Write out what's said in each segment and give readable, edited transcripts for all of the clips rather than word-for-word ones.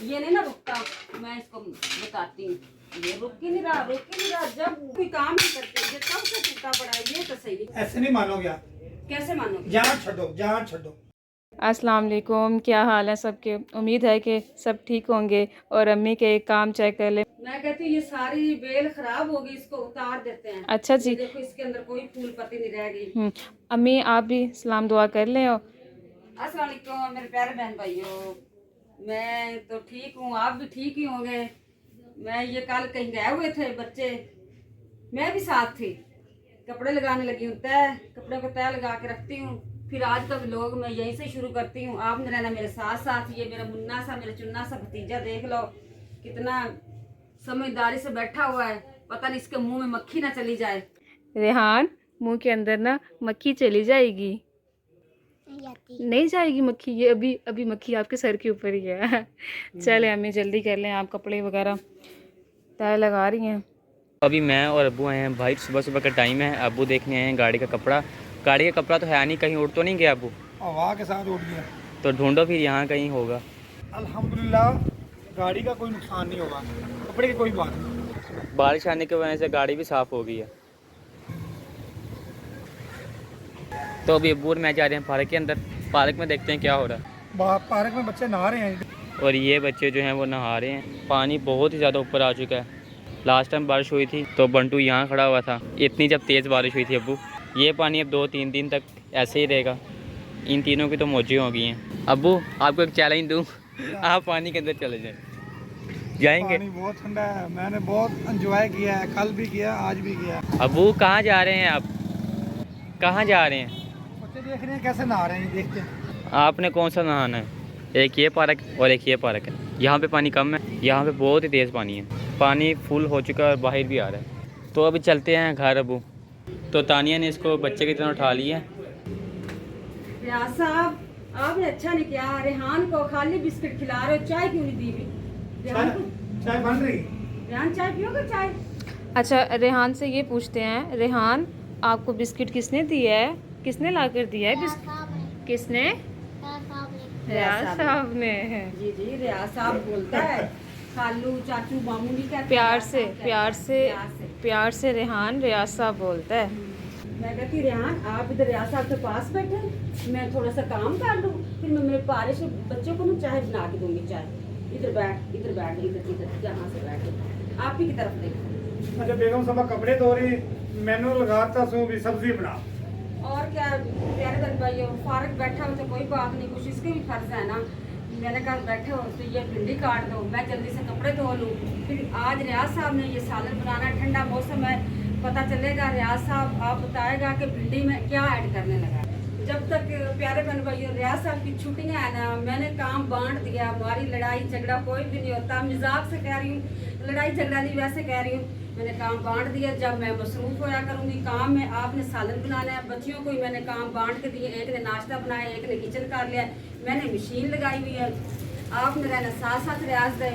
ये नहीं ना रुकता, मैं इसको बताती हूँ। ये रुक ही नहीं रहा। जब कोई काम नहीं करते ये कब से टूटा पड़ा है, ये तो सही। ऐसे नहीं मानोगे आप। कैसे मानोगे? जान छोड़ो। अस्सलाम वालेकुम, क्या हाल है सबके। उम्मीद है कि सब ठीक होंगे। और अम्मी के एक काम चेक कर ले। मैं कहती हूँ ये सारी बेल खराब होगी, इसको उतार देते हैं। अच्छा जी। ये देखो इसके अंदर कोई फूल पत्ती नहीं रह गई। अम्मी आप भी सलाम दुआ कर लें। और अस्सलाम वालेकुम मेरे प्यारे बहन भाइयों, मैं तो ठीक हूँ, आप भी ठीक ही होंगे। मैं ये कल कहीं गए हुए थे बच्चे, मैं भी साथ थी। कपड़े लगाने लगी हूँ, कपड़े को तय लगा के रखती हूँ। फिर आज का व्लॉग मैं यहीं से शुरू करती हूँ। आपने रहना मेरे साथ साथ। ये मेरा मुन्ना सा, मेरा चुन्ना सा भतीजा देख लो, कितना समझदारी से बैठा हुआ है। पता नहीं इसके मुंह में मक्खी ना चली जाए। रेहान, मुंह के अंदर ना मक्खी चली जाएगी। नहीं जाएगी मक्खी, ये अभी अभी मक्खी आपके सर के ऊपर ही है। चले अम्मी जल्दी कर लें, आप कपड़े वगैरह तय लगा रही हैं। अभी मैं और अब्बू आए हैं भाई, सुबह सुबह का टाइम है। अब्बू देखने आए हैं गाड़ी का कपड़ा। गाड़ी का कपड़ा तो है नहीं, कहीं उड़ तो नहीं गया अब्बू? हवा के साथ उड़ गया। तो ढूंढो फिर, यहाँ कहीं होगा। अल्हम्दुलिल्लाह गाड़ी का कोई नुकसान नहीं होगा, कपड़े की कोई बात नहीं। बारिश आने की वजह से गाड़ी भी साफ़ हो गई है। तो अभी अब्बू और मैं जा रहे हैं पार्क के अंदर। पार्क में देखते हैं क्या हो रहा है। पार्क में बच्चे नहा रहे हैं। और ये बच्चे जो हैं वो नहा रहे हैं। पानी बहुत ही ज़्यादा ऊपर आ चुका है। लास्ट टाइम बारिश हुई थी तो बंटू यहाँ खड़ा हुआ था, इतनी जब तेज़ बारिश हुई थी अब्बू। ये पानी अब 2-3 दिन तक ऐसे ही रहेगा। इन तीनों की तो मौजें हो गई हैं। अब्बू आपको एक चैलेंज दूँ, आप पानी के अंदर चले जाएंगे? पानी बहुत ठंडा है, मैंने बहुत एंजॉय किया है, कल भी किया, आज भी किया। अब्बू कहाँ जा रहे हैं आप? कहाँ जा रहे हैं? बच्चे देख रहे हैं कैसे नहा रहे हैं, देखते हैं। आपने कौन सा नहाना है? एक ये पार्क और एक ये पार्क है। यहाँ पे पानी कम है, यहाँ पे बहुत ही तेज़ पानी है। पानी फुल हो चुका है और बाहर भी आ रहा है। तो अभी चलते हैं घर अब्बू। तो तानिया ने इसको बच्चे की तरह उठा लिया। रियाज साहब, आपने अच्छा नहीं किया। रेहान को खाली बिस्किट खिला रहे हो, चाय क्यों नहीं दी भी? रेहान को चाय बन रही। रेहान चाय पियोगे? चाय अच्छा, रेहान से ये पूछते हैं, रेहान आपको बिस्किट किसने दिया है? किसने ला कर दिया है बिस्किट? किसने? रियाज साहब ने। जी जी, रियाज साहब बोलता है। खालू चाचू मामू नहीं कहते। प्यार से रेहान रियाज साहब बोलता है। मैं कहती रेहान आप इधर रियाज साहब के पास बैठे, मैं थोड़ा सा काम कर लूँ, फिर मैं मेरे पारे से बच्चों को ना चाय बना के दूंगी। चाय इधर बैठ, यहाँ से बैठ, आप ही की तरफ देखो। अच्छा बेगम साहब कपड़े धो रही, मैंने लगाता सो भी सब्जी बना। और क्या प्यारे बन भाइयों, फारक बैठा हो तो कोई बात नहीं, कुछ इसके भी फर्ज है ना। मैंने कहा बैठे हो तो ये भिंडी काट दो, मैं जल्दी से कपड़े धो लूँ। फिर आज रियाज साहब ने ये सालन बनाना, ठंडा मौसम है, पता चलेगा रियाज साहब आप बताएगा कि भिंडी में क्या ऐड करने लगा। जब तक प्यारे बहन भाइयों रियाज साहब की छुट्टियां है ना, मैंने काम बांट दिया। हमारी लड़ाई झगड़ा कोई भी नहीं होता, मजाक से कह रही हूँ, लड़ाई झगड़ा नहीं वैसे कह रही हूँ। मैंने काम बांट दिया, जब मैं मसरूफ होया करूँगी काम में। आपने सालन बनाना है, बच्चियों को ही मैंने काम बांट के दिए। एक ने नाश्ता बनाया, एक ने किचन कर लिया, मैंने मशीन लगाई हुई है। आपने रहना साथ साथ रियाज दे।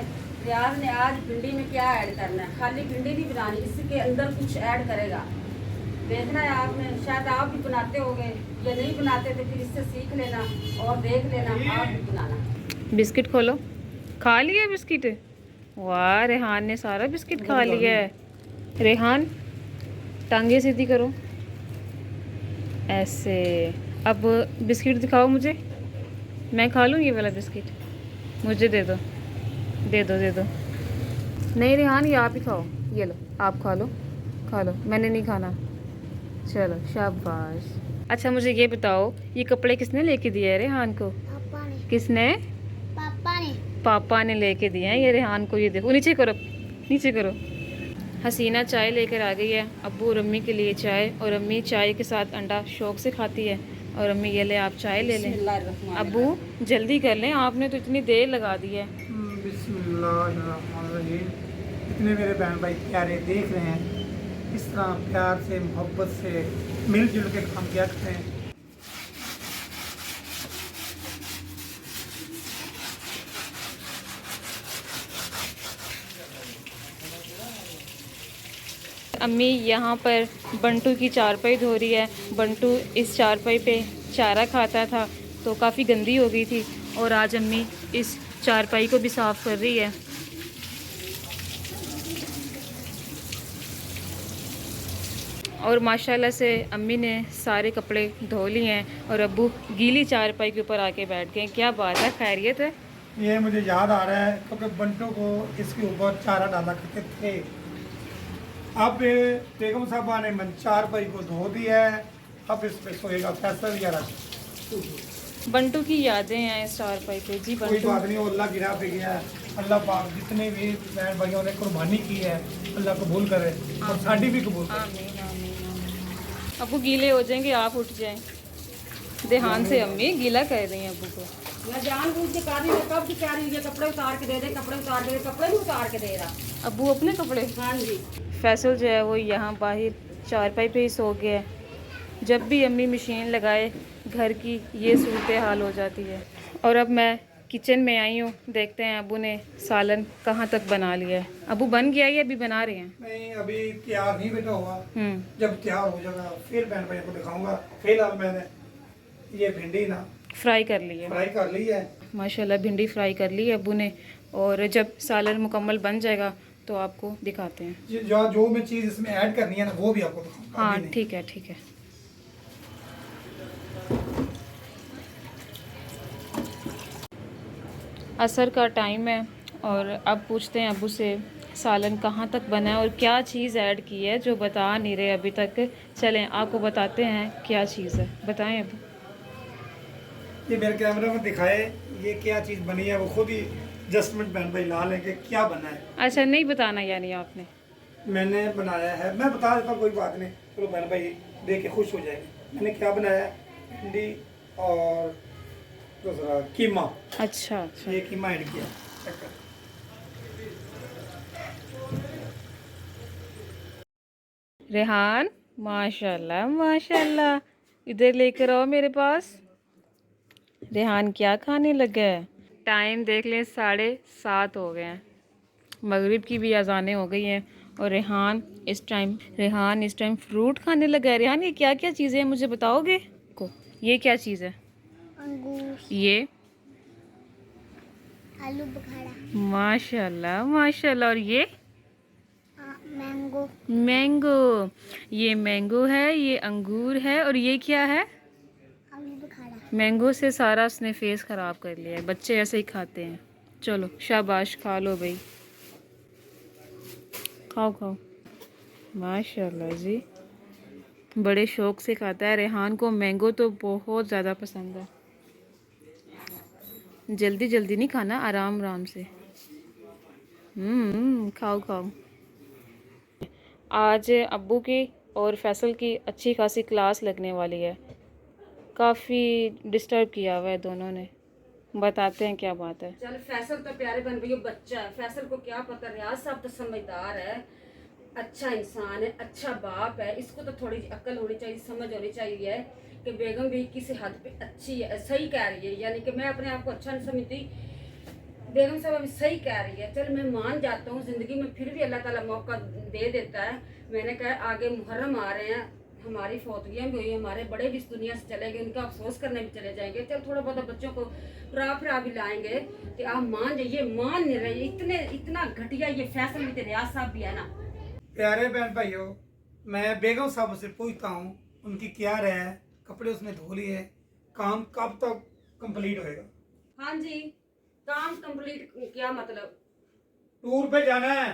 रियाज ने आज भिंडी में क्या ऐड करना है, खाली भिंडी नहीं बनानी, इसके अंदर कुछ ऐड करेगा। देखना है आपने, शायद आप भी बनाते होंगे या नहीं बनाते तो फिर इससे सीख लेना और देख लेना, आप भी बनाना। बिस्किट खोलो, खा लिया बिस्किट? वाह, रेहान ने सारा बिस्किट खा लिया है। रेहान टांगे सीधी करो ऐसे। अब बिस्किट दिखाओ मुझे, मैं खा लूँ ये वाला बिस्किट। मुझे दे दो। नहीं रेहान, ये आप ही खाओ, ये लो आप खा लो, मैंने नहीं खाना। चलो शाबाश। अच्छा मुझे ये बताओ, ये कपड़े किसने लेके दिए है रेहान को? पापा ने। किसने? पापा ने लेके दिए हैं ये रेहान को। ये देखो, नीचे करो। हसीना चाय लेकर आ गई है अब्बू और अम्मी के लिए चाय। और अम्मी चाय के साथ अंडा शौक से खाती है। और अम्मी ये ले आप चाय ले लें। अब्बू जल्दी कर लें, आपने तो इतनी देर लगा दी है। बिस्मिल्लाहिर्रहमानिर्रहीम। इतने मेरे बहन भाई प्यारे देख रहे हैं, इस तरह प्यार से मोहब्बत से मिलजुल के काम किया करते हैं। अम्मी यहाँ पर बंटू की चारपाई धो रही है। बंटू इस चारपाई पे चारा खाता था तो काफ़ी गंदी हो गई थी, और आज अम्मी इस चारपाई को भी साफ़ कर रही है। और माशाल्लाह से अम्मी ने सारे कपड़े धो लिए हैं और अब्बू गीली चारपाई के ऊपर आके बैठ गए। क्या बात है, खैरियत है? ये मुझे याद आ रहा है क्योंकि बंटू को इसके ऊपर चारा डाला करते थे। अब बेगम साहबा ने चारपाई को धो दिया है, अब इस पे सोएगा फैसल या रख। बंटू की यादें हैं इस चारपाई पे। जी कोई बंटू, बात नहीं, वो अल्लाह गिरा पे गया है। अल्लाह पाक जितने भी बहन भाइयों ने कुर्बानी की है अल्लाह कबूल करे और साड़ी भी कबूल करे। आमीन आमीन आमीन। अब्बू गीले हो जाएंगे, आप उठ जाएं। ध्यान से अम्मी गीला कह रही हैं अब्बू को। मैं जानबूझ के कर रही हूँ, कब की कह रही हूँ, ये कपड़े उतार के दे दे, कपड़े उतार के दे, कपड़े नहीं उतार के दे रहा। अब्बू अपने कपड़े। हाँ जी। फैसल जो है वो यहाँ बाहर चारपाई पे ही सो गया है। जब भी अम्मी मशीन लगाए घर की ये सूरत हाल हो जाती है। और अब मैं किचन में आई हूँ, देखते हैं अब्बू ने सालन कहाँ तक बना लिया है। अब्बू बन गया है या अभी बना रहे हैं? नहीं, अभी तैयार नहीं बेटा हुआ। जब तैयार हो जाएगा फिर बहन भाइयों को दिखाऊंगा। फिलहाल मैंने ये भिंडी ना फ्राई कर ली है। फ्राई कर ली है। माशाल्लाह भिंडी फ्राई कर ली है अब्बू ने। और जब सालन मुकम्मल बन जाएगा तो आपको दिखाते हैं। जो मैं चीज़ इसमें ऐड करनी है ना वो भी आपको दिखाऊंगा। हाँ अभी नहीं। ठीक है ठीक है। असर का टाइम है और अब पूछते हैं अब्बू से सालन कहाँ तक बना है और क्या चीज़ ऐड की है जो बता नहीं रहे अभी तक। चलें आपको बताते हैं क्या चीज़ है, बताएं अब्बू। ये मेरे कैमरा में दिखाए ये क्या चीज़ बनी है, वो खुद ही जस्टमेंट बहन भाई ला लेंगे क्या बना है। अच्छा नहीं बताना यानी आपने? मैंने बनाया है, मैं बता देता हूँ, कोई बात नहीं, चलो बहन भाई देख के खुश हो जाएंगे। मैंने क्या बनाया है, भिंडी और दूसरा कीमा। अच्छा अच्छा। ये कीमा ऐड किया। चेक कर। रेहान माशाल्लाह माशाल्लाह, इधर लेकर आओ मेरे पास। रेहान क्या खाने लगा है? टाइम देख लें 7:30 हो गए हैं, मगरिब की भी अजानें हो गई हैं और रेहान इस टाइम फ्रूट खाने लगा है। रेहान ये क्या क्या चीज़ें हैं मुझे बताओगे? को ये क्या चीज़ है? अंगूर, ये आलू बुखारा, माशाल्लाह माशाल्लाह। और ये मैंगो, मैंगो, ये मैंगो है, ये अंगूर है और ये क्या है? आलू बुखारा। मैंगो से सारा उसने फेस ख़राब कर लिया है। बच्चे ऐसे ही खाते हैं। चलो शाबाश, खा लो भाई, खाओ खाओ। माशाल्लाह जी, बड़े शौक़ से खाता है। रेहान को मैंगो तो बहुत ज़्यादा पसंद है। जल्दी जल्दी नहीं खाना, आराम आराम से। खाओ खाओ। आज अब्बू की और फैसल की अच्छी खासी क्लास लगने वाली है। काफ़ी डिस्टर्ब किया हुआ है दोनों ने। बताते हैं क्या बात है। चल फैसल तो प्यारे बन भैया बच्चा है, फैसल को क्या पता, रियाज साहब तो समझदार है, अच्छा इंसान है, अच्छा बाप है। इसको तो थोड़ी अक्ल होनी चाहिए, समझ होनी चाहिए कि बेगम भी किसी हद पे अच्छी है, सही कह रही है। यानी कि मैं अपने आप को अच्छा नहीं समझती, बेगम साहब अभी सही कह रही है। चल मैं मान जाता हूँ, ज़िंदगी में फिर भी अल्लाह ताला मौका दे देता है। मैंने कहा आगे मुहर्रम आ रहे हैं, हमारी फौतगियाँ भी हुई, हमारे बड़े भी इस दुनिया से चले गए, उनका अफसोस करने भी चले जाएंगे। चल थोड़ा बहुत बच्चों को फिरा भी लाएंगे कि आप मान जाइए। मान नहीं रहे, इतना घटिया ये फैसल भी रियाज साहब भी है ना। प्यारे बहन भाइयों, मैं बेगम साहब से पूछता हूँ उनकी क्या राय है। कपड़े उसने धो लिए, काम कब तक कंप्लीट होएगा? हाँ जी, काम कंप्लीट क्या मतलब? टूर पे जाना है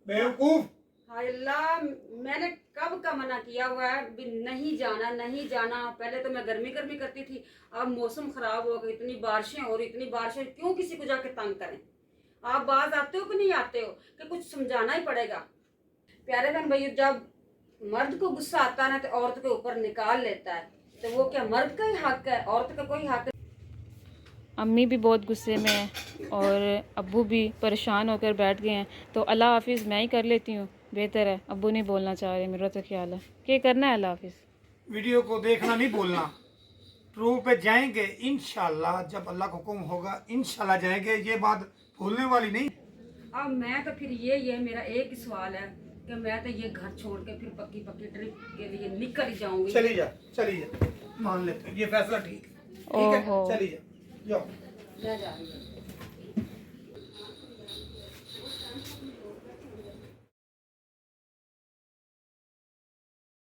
बेवकूफ। हाय अल्लाह, मैंने कब का मना किया हुआ है भी नहीं जाना नहीं जाना। पहले तो मैं गर्मी करती थी, अब मौसम खराब हो गया, इतनी बारिशें हो रही, इतनी बारिशें, क्यों किसी को जाके तंग करें। आप बाज आते हो कि नहीं आते हो कि कुछ समझाना ही पड़ेगा। प्यारे बहन भैया, जब मर्द को गुस्सा आता है ना तो औरत के ऊपर निकाल लेता है, तो वो क्या मर्द का ही हक है? औरत का कोई हक? अम्मी भी बहुत गुस्से में है और अब्बू भी परेशान होकर बैठ गए हैं। तो अल्लाह हाफिज़ मैं ही कर लेती हूँ, बेहतर है। अब्बू नहीं बोलना चाह रहे, मेरा तो ख्याल है क्या करना है। अल्लाह हाफिज़। वीडियो को देखना नहीं भूलना। टूर पे जाएंगे इंशाल्लाह, जब अल्लाह का हुक्म होगा इंशाल्लाह जाएंगे, ये बात भूलने वाली नहीं। अब मैं तो फिर ये मेरा एक ही सवाल है कि मैं तो ये घर छोड़ के फिर पक्की ट्रिप के लिए निकल जाऊंगी। चली जा, मान लेते हैं ये फैसला ठीक है, ठीक है, ओहो। चली जा, जाओ। मैं जा रही हूँ।